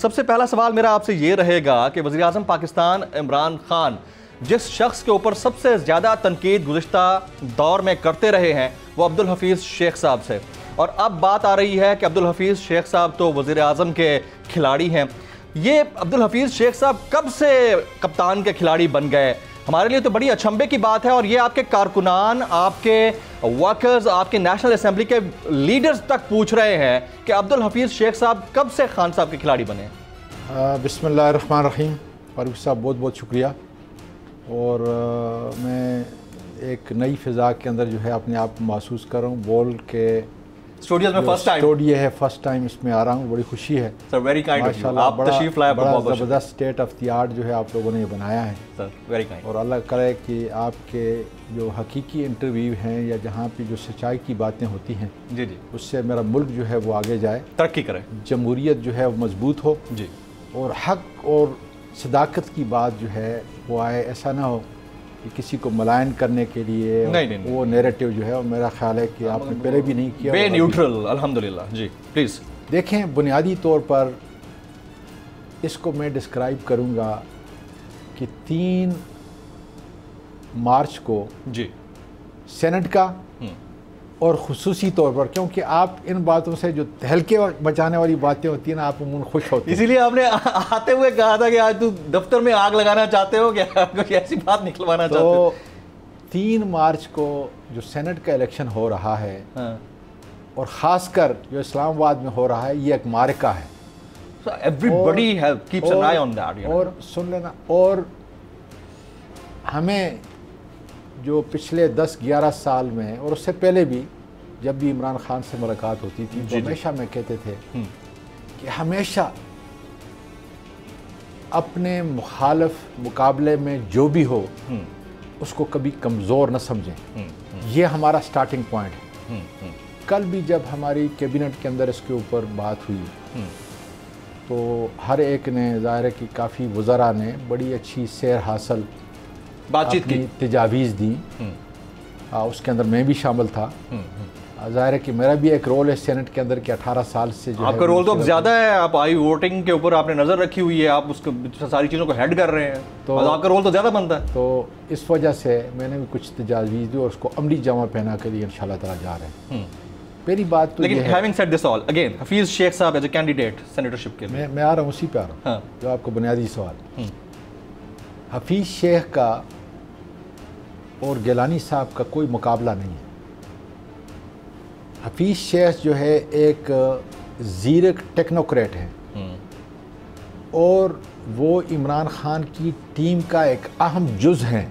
سب سے پہلا سوال میرا آپ سے یہ رہے گا کہ وزیر اعظم پاکستان عمران خان جس شخص کے اوپر سب سے زیادہ تنقید گزشتہ دور میں کرتے رہے ہیں وہ عبدالحفیظ شیخ صاحب سے، اور اب بات آ رہی ہے کہ عبدالحفیظ شیخ صاحب تو وزیر اعظم کے کھلاڑی ہیں، یہ عبدالحفیظ شیخ صاحب کب سے کپتان کے کھلاڑی بن گئے؟ ہمارے لیے تو بڑی اچھمبے کی بات ہے، اور یہ آپ کے کارکنان، آپ کے ورکرز، آپ کے نیشنل اسمبلی کے لیڈرز تک پوچھ رہے ہیں کہ عبدالحفیظ شیخ صاحب کب سے خان صاحب کے کھلاڑی بنے؟ بسم اللہ الرحمن الرحیم۔ فاروق صاحب بہت بہت شکریہ، اور میں ایک نئی فضا کے اندر جو ہے اپنے آپ کو محسوس کر رہا ہوں، بول کے اسٹوڈیوز میں اسٹوڈیو ہے فرسٹ ٹائم اس میں آ رہا ہوں، بڑی خوشی ہے سر، ویری کائنڈ آف یو، آپ تشریف لائے، بڑا زبردست اسٹیٹ آف دی آرٹ جو ہے آپ لوگوں نے یہ بنایا ہے سر، ویری کائنڈ، اور اللہ کرے کہ آپ کے جو حقیقی انٹرویو ہیں یا جہاں پہ جو سچائی کی باتیں ہوتی ہیں جی جی اس سے میرا ملک جو ہے وہ آگے جائے، ترقی کرے، جمہوریت جو ہے وہ مضبوط ہو جی، اور حق اور صداقت کی بات جو ہے وہ آئے، ایسا نہ ہو کہ کسی کو ملائن کرنے کے لیے وہ نیریٹو جو ہے، اور میرا خیال ہے کہ آپ نے پہلے بھی نہیں کیا، بے نیوٹرل، الحمدللہ۔ جی پلیز دیکھیں، بنیادی طور پر اس کو میں ڈسکرائب کروں گا کہ 3 مارچ کو جی سینٹ کا، اور خصوصی طور پر کیونکہ آپ ان باتوں سے جو تہلکے بچانے والی باتیں ہوتی ہیں نا، آپ عموماً خوش ہوتے ہیں، اسی لیے آپ نے آتے ہوئے کہا تھا کہ آج تو دفتر میں آگ لگانا چاہتے ہو، کیا کوئی ایسی بات نکلوانا چاہتے ہو؟ تو 3 مارچ کو جو سینٹ کا الیکشن ہو رہا ہے، اور خاص کر جو اسلام آباد میں ہو رہا ہے، یہ ایک معرکہ ہے، everybody keeps an eye on that، اور سن لینا، اور ہمیں جو پچھلے 10-11 سال میں اور اس سے پہلے بھی جب بھی عمران خان سے ملاقات ہوتی تھی تو ہمیشہ میں کہتے تھے کہ ہمیشہ اپنے مخالف مقابلے میں جو بھی ہو اس کو کبھی کمزور نہ سمجھیں، یہ ہمارا سٹارٹنگ پوائنٹ ہے۔ کل بھی جب ہماری کیبنٹ کے اندر اس کے اوپر بات ہوئی تو ہر ایک نے، ظاہر ہے کہ کافی وزراء نے بڑی اچھی سیر حاصل بات چیت کی، تجاویز دی، اس کے اندر میں بھی شامل تھا۔ ظاہر ہے کہ میرا بھی ایک رول ہے سینٹ کے اندر کہ 18 سال سے جو آپ کا رول تو اب زیادہ ہے، آپ آئی ووٹنگ کے اوپر آپ نے نظر رکھی ہوئی ہے، آپ اس کو ساری چیزوں کو ہیڈ کر رہے ہیں، تو آپ کا رول تو زیادہ بنتا ہے، تو اس وجہ سے میں نے بھی کچھ تجاویز دی اور اس کو عملی جامہ پہنا کے لیے انشاءاللہ تعالی جا رہے ہیں۔ پہلی بات تو لیکن having said this all, again Hafeez شیخ صاحب ایز اے کینڈیڈیٹ سینیٹرشپ کے لیے، میں آ رہا ہوں اسی پہ آ رہا ہوں جو آپ کو بنیادی سوال، حفیظ شیخ کا اور گیلانی صاحب کا کوئی مقابلہ نہیں ہے۔ حفیظ شیخ جو ہے ایک زیرک ٹیکنوکریٹ ہے، اور وہ عمران خان کی ٹیم کا ایک اہم جز ہیں،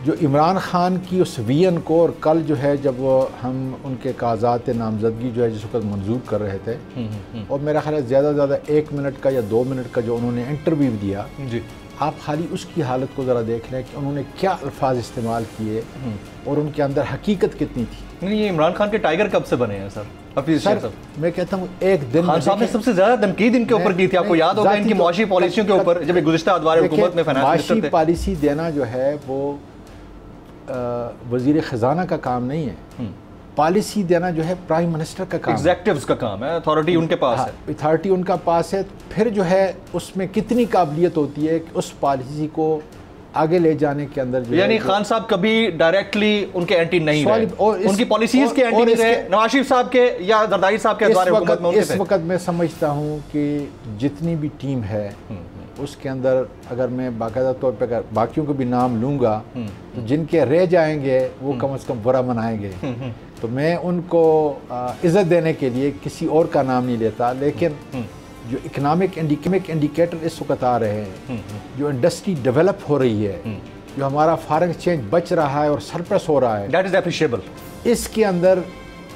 جو عمران خان کی اس ویژن کو، اور کل جو ہے جب ہم ان کے کاغذات نامزدگی جو ہے جس وقت منظور کر رہے تھے، اور میرا خیال ہے زیادہ سے زیادہ 1 منٹ کا یا 2 منٹ کا جو انہوں نے انٹرویو دیا، آپ خالی اس کی حالت کو ذرا دیکھ لیں کہ انہوں نے کیا الفاظ استعمال کیے اور ان کے اندر حقیقت کتنی تھی۔ نہیں، یہ عمران خان کے ٹائیگر کب سے بنے ہیں سر حفیظ شیخ صاحب؟ میں کہتا ہوں ایک دن خان صاحب نے سب سے زیادہ تنقید ان کے اوپر کی تھی، آپ کو یاد ہوگا ان کی معاشی پالیسیوں کے اوپر، جب گزشتہ ادوار حکومت میں فائنانس منسٹر تھے۔ معاشی پالیسی دینا جو ہے وہ وزیر خزانہ کا کام نہیں ہے، پالیسی دینا جو ہے پرائم منسٹر کا کام ہے، ایگزیکٹیوز کا کام ہے، اتھارٹی ان کے پاس ہے، اتھارٹی ان کا پاس ہے۔ پھر جو ہے اس میں کتنی قابلیت ہوتی ہے کہ اس پالیسی کو آگے لے جانے کے اندر جو یعنی خان صاحب کبھی ڈائریکٹلی ان کے اینٹی نہیں رہے، ان کی پالیسیز کے اینٹی نہیں رہے، نواز شریف صاحب کے یا زرداری صاحب کے ادوار حکومت میں ان کے تھے۔ اس وقت میں سمجھتا ہوں کہ جتنی بھی ٹیم ہے اس کے اندر، اگر میں باقاعدہ طور پہ باقیوں کو بھی نام لوں گا تو جن کے رہ جائیں گے وہ کم از کم برا منائیں گے، تو میں ان کو عزت دینے کے لیے کسی اور کا نام نہیں لیتا، لیکن جو اکنامک انڈیکیٹر اس وقت آ رہے ہیں، جو انڈسٹری ڈیولپ ہو رہی ہے، جو ہمارا فارن ایکسچینج بچ رہا ہے اور سرپلس ہو رہا ہے، دیٹ از اپریشیبل، اس کے اندر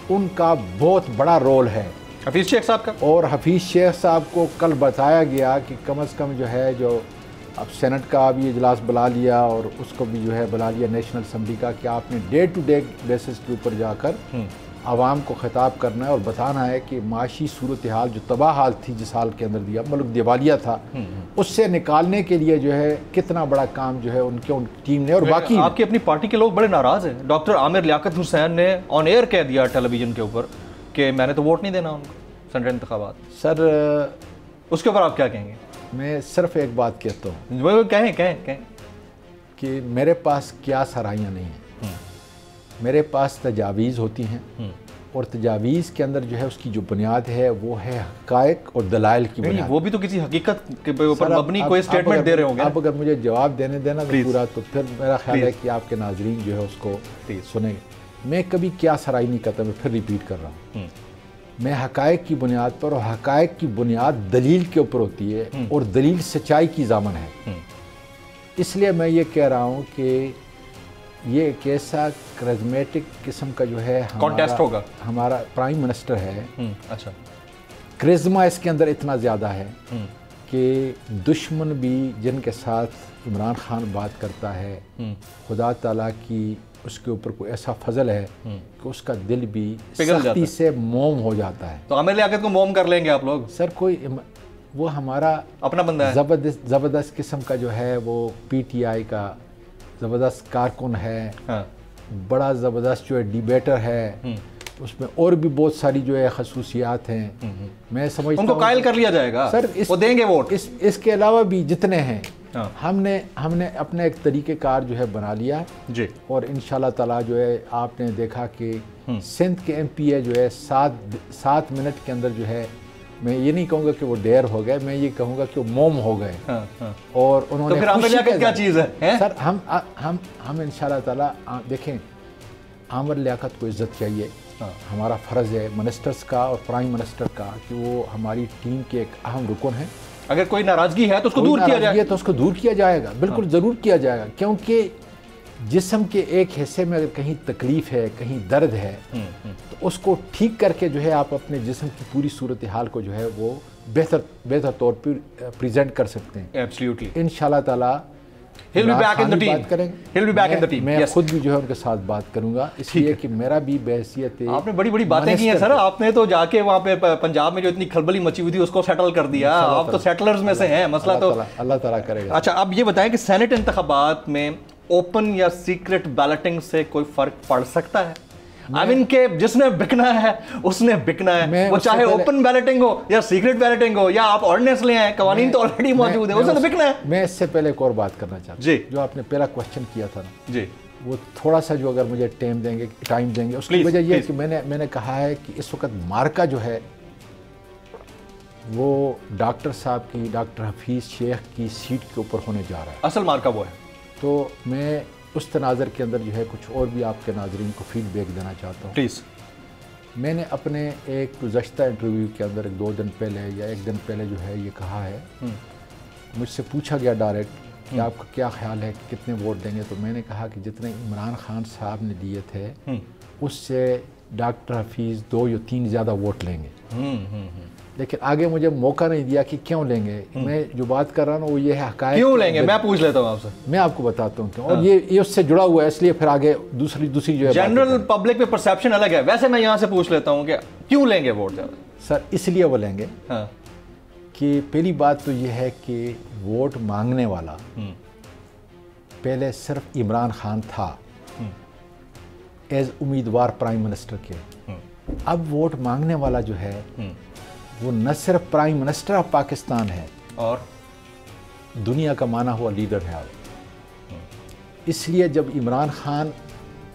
ان کا بہت بڑا رول ہے حفیظ شیخ صاحب کا۔ اور حفیظ شیخ صاحب کو کل بتایا گیا کہ کم از کم جو ہے، جو اب سینٹ کا بھی اجلاس بلا لیا اور اس کو بھی جو ہے بلا لیا نیشنل اسمبلی کا، کہ آپ نے ڈے ٹو ڈے بیسس کے اوپر جا کر عوام کو خطاب کرنا ہے اور بتانا ہے کہ معاشی صورتحال جو تباہ حال تھی جس حال کے اندر دیا، ملک دیوالیہ تھا، اس سے نکالنے کے لیے جو ہے کتنا بڑا کام جو ہے ان ٹیم نے، اور باقی آپ کی اپنی پارٹی کے لوگ بڑے ناراض ہیں۔ ڈاکٹر عامر لیاقت حسین نے آن ایئر کہہ دیا ٹیلی ویژن کے اوپر کہ میں نے تو ووٹ نہیں دینا ان کو سینٹرل انتخابات۔ سر اس کے اوپر آپ کیا کہیں گے؟ میں صرف ایک بات کہتا ہوں، وہ کہیں کہ میرے پاس کیا سرائیاں نہیں ہیں، میرے پاس تجاویز ہوتی ہیں، اور تجاویز کے اندر جو ہے اس کی جو بنیاد ہے وہ ہے حقائق اور دلائل کی بنیاد۔ وہ بھی تو کسی حقیقت کے اوپر مبنی کوئی سٹیٹمنٹ دے رہے ہوں گے۔ آپ اگر مجھے جواب دینے دینا تو پورا، تو پھر میرا خیال ہے کہ آپ کے ناظرین جو ہے اس کو سنیں گے۔ میں کبھی کیا سرائی نہیں کرتا، میں پھر ریپیٹ کر رہا ہوں، میں حقائق کی بنیاد پر، اور حقائق کی بنیاد دلیل کے اوپر ہوتی ہے، اور دلیل سچائی کی ضامن ہے۔ اس لیے میں یہ کہہ رہا ہوں کہ یہ ایک ایسا کرزمیٹک قسم کا جو ہے کانٹیسٹ ہوگا، ہمارا پرائم منسٹر ہے، اچھا کرزما اس کے اندر اتنا زیادہ ہے کہ دشمن بھی جن کے ساتھ عمران خان بات کرتا ہے، خدا تعالیٰ کی اس کے اوپر کوئی ایسا فضل ہے کہ اس کا دل بھی سختی سے موم ہو جاتا ہے۔ تو عامر لیاقت کو موم کر لیں گے آپ لوگ؟ سر کوئی وہ ہمارا اپنا بندہ ہے، زبردست قسم کا جو ہے، وہ پی ٹی آئی کا زبردست کارکن ہے، بڑا زبردست جو ہے ڈیبیٹر ہے، اس میں اور بھی بہت ساری جو ہے خصوصیات ہیں۔ میں سمجھتا ہوں ان کو قائل کر لیا جائے گا، سر وہ دیں گے ووٹ۔ اس کے علاوہ بھی جتنے ہیں، ہم نے اپنے ایک طریقہ کار جو ہے بنا لیا جی، اور انشاءاللہ تعالیٰ جو ہے آپ نے دیکھا کہ سندھ کے ایم پی اے جو ہے 7 منٹ کے اندر جو ہے، میں یہ نہیں کہوں گا کہ وہ ڈیر ہو گئے، میں یہ کہوں گا کہ وہ موم ہو گئے، اور انہوں نے تو پھر عامر لیاقت کیا چیز ہے؟ سر ہم انشاءاللہ تعالیٰ دیکھیں، عامر لیاقت کو عزت چاہیے، ہمارا فرض ہے منسٹرز کا اور پرائم منسٹر کا کہ وہ ہماری ٹیم کے ایک اہم رکن ہیں۔ اگر کوئی ناراضگی ہے تو اس کو دور کیا جائے، تو اس کو دور کیا جائے گا، بالکل ضرور کیا جائے گا، کیونکہ جسم کے ایک حصے میں اگر کہیں تکلیف ہے، کہیں درد ہے، تو اس کو ٹھیک کر کے جو ہے آپ اپنے جسم کی پوری صورتحال کو جو ہے وہ بہتر طور پر پریزنٹ کر سکتے ہیں۔ ایبسلیوٹلی، انشاءاللہ تعالیٰ He'll be back in the team. بات کریں گے، He'll be back in the team. میں خود بھی جو ہے ان کے ساتھ بات کروں گا، اس لیے کہ میرا بھی بحیثیت ہے۔ آپ نے بڑی باتیں کی ہیں سر، آپ نے تو جا کے وہاں پہ پنجاب میں جو اتنی کھلبلی مچی ہوئی تھی اس کو سیٹل کر دیا، آپ تو سیٹلرز میں سے ہیں، مسئلہ تو اللہ تعالیٰ کرے گا۔ اچھا، اب یہ بتائیں کہ سینٹ انتخابات میں اوپن یا سیکرٹ بیلٹنگ سے کوئی فرق پڑ سکتا ہے؟ آئی مین کہ جس نے بکنا ہے اس نے بکنا ہے، وہ چاہے اوپن بیلٹنگ ہو یا سیکرٹ بیلٹنگ ہو یا آپ آرڈیننس لے آئیں، قوانین تو آلریڈی موجود ہیں، اسے تو بکنا ہے۔ میں اس سے پہلے ایک اور بات کرنا چاہتا ہوں، جی، جو آپ نے پہلا کوشچن کیا تھا نا، جی، وہ تھوڑا سا جو اگر مجھے ٹائم دیں گے، اس کی وجہ یہ ہے کہ میں نے کہا ہے کہ اس وقت مارکا جو ہے وہ ڈاکٹر صاحب کی، ڈاکٹر حفیظ شیخ کی سیٹ کے اوپر ہونے جا رہا ہے، اصل مارکا وہ ہے۔ تو میں اس تناظر کے اندر جو ہے کچھ اور بھی آپ کے ناظرین کو فیڈ بیک دینا چاہتا ہوں۔ پلیز۔ میں نے اپنے ایک گزشتہ انٹرویو کے اندر 2 دن پہلے یا 1 دن پہلے جو ہے یہ کہا ہے، مجھ سے پوچھا گیا ڈائریکٹ کہ آپ کا کیا خیال ہے کہ کتنے ووٹ دیں گے، تو میں نے کہا کہ جتنے عمران خان صاحب نے دیے تھے اس سے ڈاکٹر حفیظ 2 یا 3 زیادہ ووٹ لیں گے، لیکن آگے مجھے موقع نہیں دیا کہ کیوں لیں گے۔ میں جو بات کر رہا ہوں وہ یہ ہے حقائق کیوں لیں گے، میں پوچھ لیتا ہوں آپ سے، میں آپ کو بتاتا ہوں کیوں، اور یہ اس سے جڑا ہوا ہے، اس لیے پھر آگے دوسری جو ہے جنرل پبلک میں پرسیپشن الگ ہے، ویسے میں یہاں سے پوچھ لیتا ہوں کہ کیوں لیں گے ووٹ زیادہ؟ سر اس لیے وہ لیں گے کہ پہلی بات تو یہ ہے کہ ووٹ مانگنے والا پہلے صرف عمران خان تھا ایز امیدوار پرائم منسٹر کے، اب ووٹ مانگنے والا جو ہے وہ نہ صرف پرائم منسٹر آف پاکستان ہے اور دنیا کا مانا ہوا لیڈر ہے۔ اس لیے جب عمران خان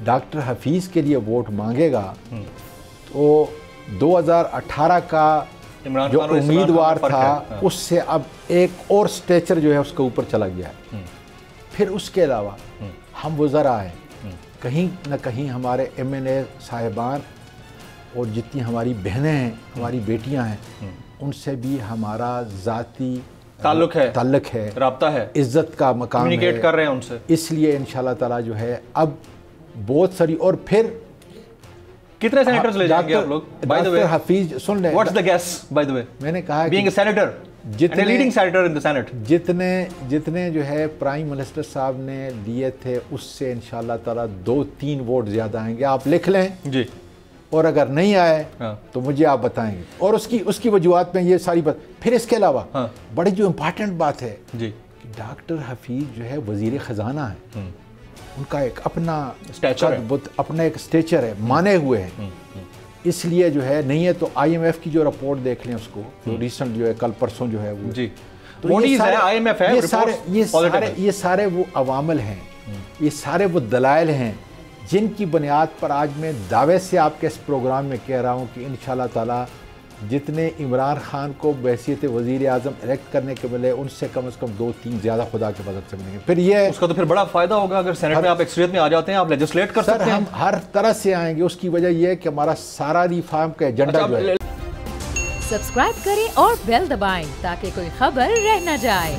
ڈاکٹر حفیظ کے لیے ووٹ مانگے گا تو 2018 کا جو امیدوار تھا اس سے اب ایک اور سٹیچر جو ہے اس کے اوپر چلا گیا ہے۔ پھر اس کے علاوہ ہم وزراء ہیں، کہیں نہ کہیں ہمارے ایم این اے صاحبان اور جتنی ہماری بہنیں ہیں، ہماری بیٹیاں ہیں، ان سے بھی ہمارا ذاتی تعلق ہے، رابطہ ہے، عزت کا مقام ہے، کمیونیکیٹ کر رہے ہیں ان سے۔ اس لیے انشاءاللہ تعالیٰ جو ہے اب بہت ساری، اور پھر کتنے سینیٹرز لے جائیں گے آپ لوگ؟ بائی دی وے حفیظ سن لیں، what's the guess by the way? میں نے کہا being a senator and a leading senator in the Senate, جتنے جو ہے پرائم منسٹر صاحب نے دیے تھے اس سے انشاءاللہ تعالیٰ 2-3 ووٹ زیادہ آئیں گے، آپ لکھ لیں جی، اور اگر نہیں آئے تو مجھے آپ بتائیں گے، اور اس کی وجوہات میں یہ ساری بات۔ پھر اس کے علاوہ بڑی جو امپارٹنٹ بات ہے کہ ڈاکٹر حفیظ جو ہے وزیر خزانہ ہے، ان کا ایک اپنا اپنا ایک سٹیچر ہے، مانے ہوئے ہیں، اس لیے جو ہے نہیں ہے تو آئی ایم ایف کی جو رپورٹ دیکھ لیں اس کو جو ریسنٹ جو ہے کل پرسوں جو ہے وہ جی موڈیز ہے آئی ایم ایف ہے یہ سارے وہ عوامل ہیں یہ سارے وہ دلائل ہیں جن کی بنیاد پر آج میں دعوے سے آپ کے اس پروگرام میں کہہ رہا ہوں کہ انشاءاللہ تعالی جتنے عمران خان کو بحیثیت وزیر اعظم الیکٹ کرنے کے ملے ان سے کم از کم 2-3 زیادہ خدا کی مدد سے ملیں گے. پھر یہ اس کا تو پھر بڑا فائدہ ہوگا اگر سینٹ میں آپ ایکسریت میں آ جاتے ہیں, آپ لیجسلیٹ کر سکتے ہیں. ہم ہر طرح سے آئیں گے. اس کی وجہ یہ ہے کہ ہمارا سارا ریفارم کا ایجنڈا جو ہے. سبسکرائب کریں اور بیل دبائیں تاکہ کوئی خبر رہ نہ جائے.